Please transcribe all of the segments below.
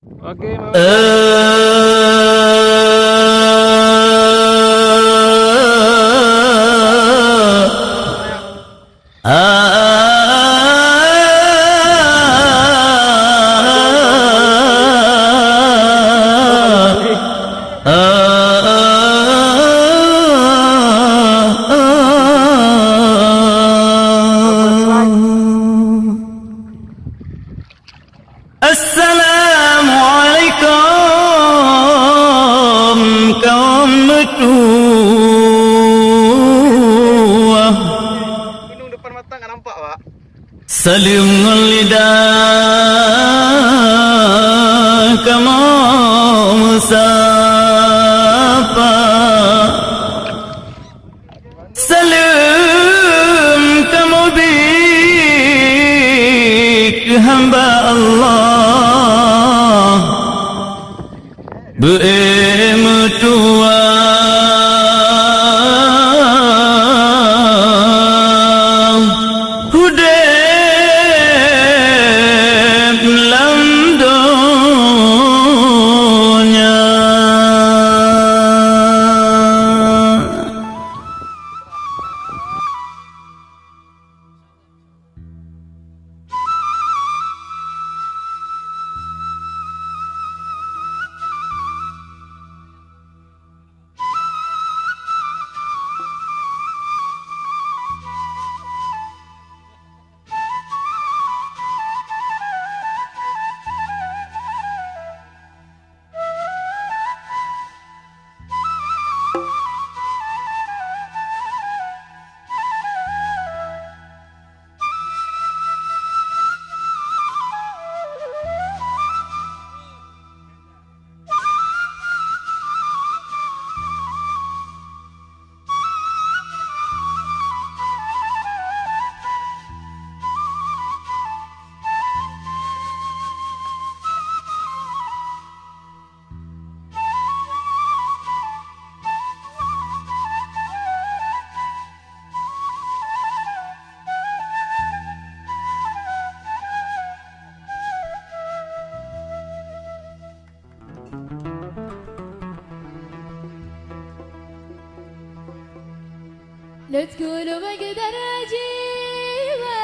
Okey, Assalamualaikum kaum tua. Minum depan mata enggak nampak, Pak. Salim lidah kamu musapa. Salam kamu bik hamba Allah bermutua. لا تكون ما قدر اجيبه،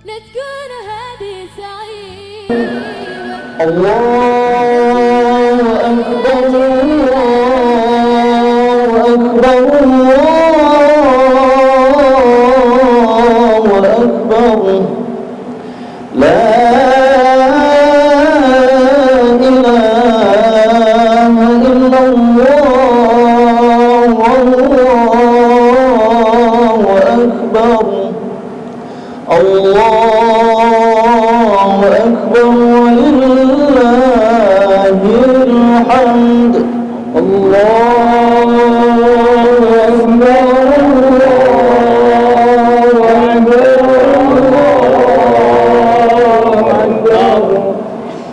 لا تكون هذه سعيده. الله أكبر الله أكبر الله أكبر لا إله إلا الله والله أكبر الله أكبر ولله الحمد الله أكبر الله أكبر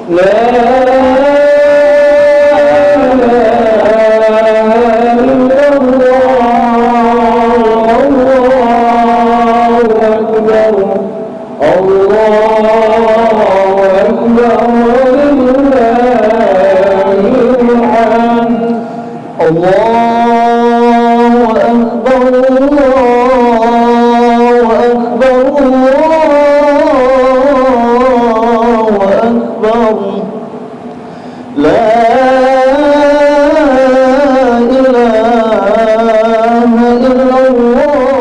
لا لا إله إلا الله